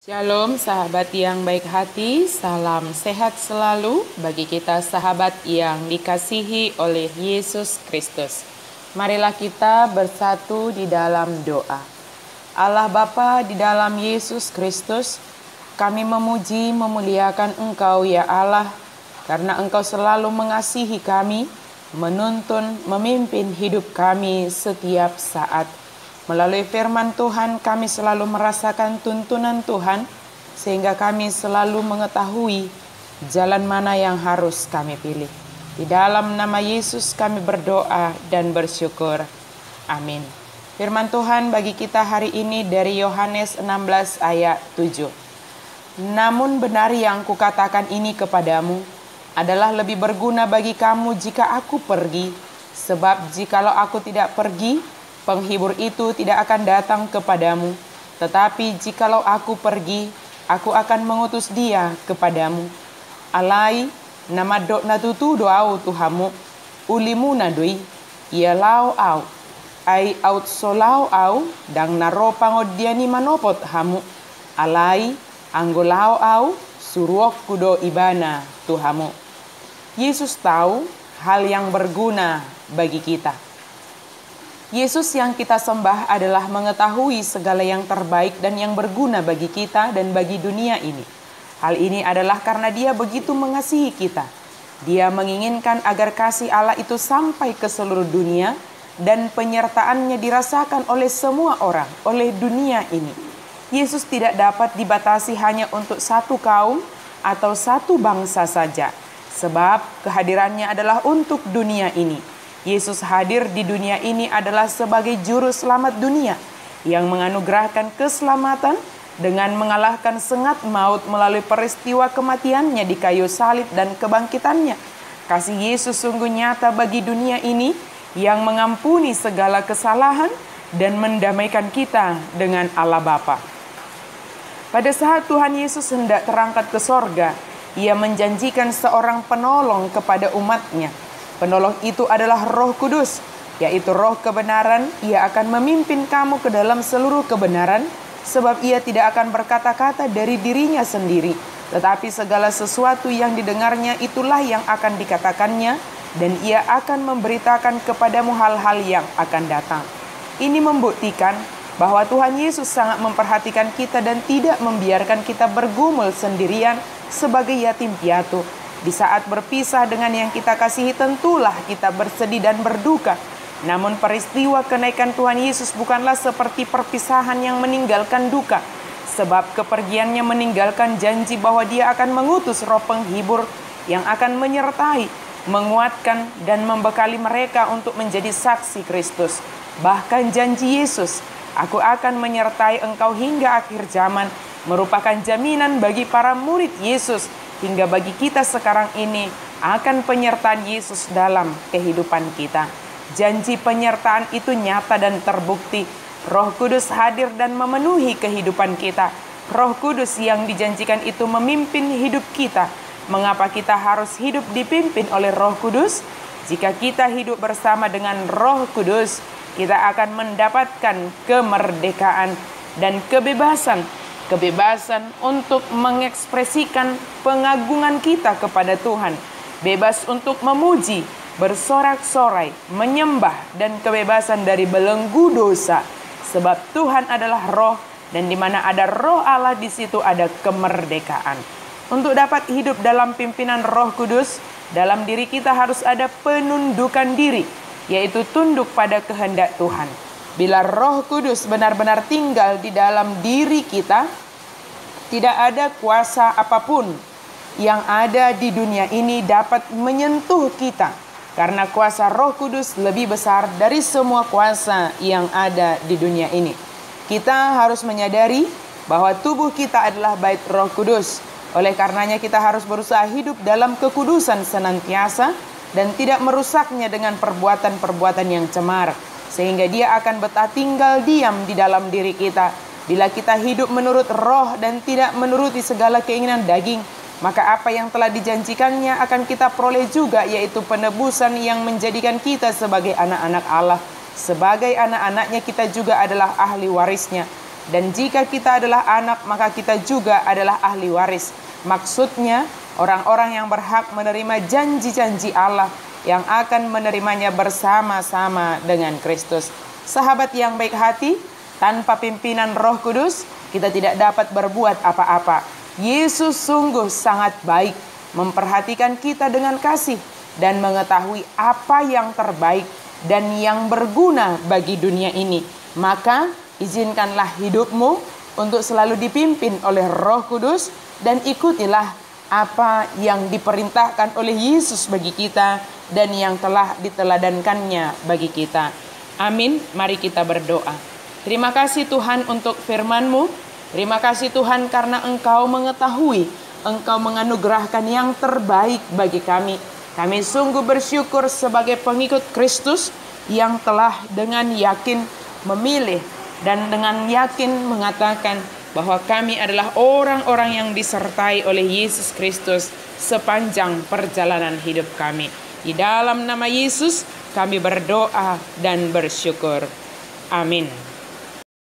Shalom sahabat yang baik hati, salam sehat selalu bagi kita sahabat yang dikasihi oleh Yesus Kristus. Marilah kita bersatu di dalam doa. Allah Bapa, di dalam Yesus Kristus, kami memuji memuliakan Engkau ya Allah, karena Engkau selalu mengasihi kami, menuntun, memimpin hidup kami setiap saat. Melalui firman Tuhan kami selalu merasakan tuntunan Tuhan, sehingga kami selalu mengetahui jalan mana yang harus kami pilih. Di dalam nama Yesus kami berdoa dan bersyukur. Amin. Firman Tuhan bagi kita hari ini dari Yohanes 16 ayat 7. Namun benar yang kukatakan ini kepadamu adalah lebih berguna bagi kamu jika aku pergi. Sebab jikalau aku tidak pergi, penghibur itu tidak akan datang kepadamu, tetapi jikalau aku pergi, aku akan mengutus dia kepadamu. Alai nama dok natutu doau tuhamu, ulimu nadui, ialau au, ai aut solau au, dang naro pangodiani manopot hamu, alai anggolau au, suruok kudo ibana tuhamu. Yesus tahu hal yang berguna bagi kita. Yesus yang kita sembah adalah mengetahui segala yang terbaik dan yang berguna bagi kita dan bagi dunia ini. Hal ini adalah karena Dia begitu mengasihi kita. Dia menginginkan agar kasih Allah itu sampai ke seluruh dunia dan penyertaannya dirasakan oleh semua orang, oleh dunia ini. Yesus tidak dapat dibatasi hanya untuk satu kaum atau satu bangsa saja, sebab kehadirannya adalah untuk dunia ini. Yesus hadir di dunia ini adalah sebagai juru selamat dunia yang menganugerahkan keselamatan dengan mengalahkan sengat maut melalui peristiwa kematiannya di kayu salib dan kebangkitannya. Kasih Yesus sungguh nyata bagi dunia ini yang mengampuni segala kesalahan dan mendamaikan kita dengan Allah Bapa. Pada saat Tuhan Yesus hendak terangkat ke sorga, Ia menjanjikan seorang penolong kepada umatnya. Penolong itu adalah Roh Kudus, yaitu roh kebenaran. Ia akan memimpin kamu ke dalam seluruh kebenaran, sebab ia tidak akan berkata-kata dari dirinya sendiri, tetapi segala sesuatu yang didengarnya itulah yang akan dikatakannya, dan ia akan memberitakan kepadamu hal-hal yang akan datang. Ini membuktikan bahwa Tuhan Yesus sangat memperhatikan kita dan tidak membiarkan kita bergumul sendirian sebagai yatim piatu. Di saat berpisah dengan yang kita kasihi tentulah kita bersedih dan berduka. Namun peristiwa kenaikan Tuhan Yesus bukanlah seperti perpisahan yang meninggalkan duka. Sebab kepergiannya meninggalkan janji bahwa Dia akan mengutus roh penghibur yang akan menyertai, menguatkan dan membekali mereka untuk menjadi saksi Kristus. Bahkan janji Yesus, "Aku akan menyertai engkau hingga akhir zaman," merupakan jaminan bagi para murid Yesus hingga bagi kita sekarang ini akan penyertaan Yesus dalam kehidupan kita. Janji penyertaan itu nyata dan terbukti. Roh Kudus hadir dan memenuhi kehidupan kita. Roh Kudus yang dijanjikan itu memimpin hidup kita. Mengapa kita harus hidup dipimpin oleh Roh Kudus? Jika kita hidup bersama dengan Roh Kudus, kita akan mendapatkan kemerdekaan dan kebebasan untuk mengekspresikan pengagungan kita kepada Tuhan, bebas untuk memuji, bersorak-sorai, menyembah, dan kebebasan dari belenggu dosa. Sebab Tuhan adalah roh, dan di mana ada roh Allah, di situ ada kemerdekaan. Untuk dapat hidup dalam pimpinan Roh Kudus, dalam diri kita harus ada penundukan diri, yaitu tunduk pada kehendak Tuhan. Bila Roh Kudus benar-benar tinggal di dalam diri kita, tidak ada kuasa apapun yang ada di dunia ini dapat menyentuh kita, karena kuasa Roh Kudus lebih besar dari semua kuasa yang ada di dunia ini. Kita harus menyadari bahwa tubuh kita adalah bait Roh Kudus. Oleh karenanya kita harus berusaha hidup dalam kekudusan senantiasa dan tidak merusaknya dengan perbuatan-perbuatan yang cemar, sehingga Dia akan betah tinggal diam di dalam diri kita. Bila kita hidup menurut roh dan tidak menuruti segala keinginan daging, maka apa yang telah dijanjikannya akan kita peroleh juga, yaitu penebusan yang menjadikan kita sebagai anak-anak Allah. Sebagai anak-anaknya kita juga adalah ahli warisnya. Dan jika kita adalah anak, maka kita juga adalah ahli waris. Maksudnya, orang-orang yang berhak menerima janji-janji Allah yang akan menerimanya bersama-sama dengan Kristus. Sahabat yang baik hati, tanpa pimpinan Roh Kudus, kita tidak dapat berbuat apa-apa. Yesus sungguh sangat baik, memperhatikan kita dengan kasih, dan mengetahui apa yang terbaik dan yang berguna bagi dunia ini. Maka, izinkanlah hidupmu untuk selalu dipimpin oleh Roh Kudus dan ikutilah apa yang diperintahkan oleh Yesus bagi kita dan yang telah diteladankannya bagi kita. Amin. Mari kita berdoa. Terima kasih Tuhan untuk firman-Mu. Terima kasih Tuhan karena Engkau mengetahui, Engkau menganugerahkan yang terbaik bagi kami. Kami sungguh bersyukur sebagai pengikut Kristus yang telah dengan yakin memilih dan dengan yakin mengatakan bahwa kami adalah orang-orang yang disertai oleh Yesus Kristus sepanjang perjalanan hidup kami. Di dalam nama Yesus kami berdoa dan bersyukur. Amin.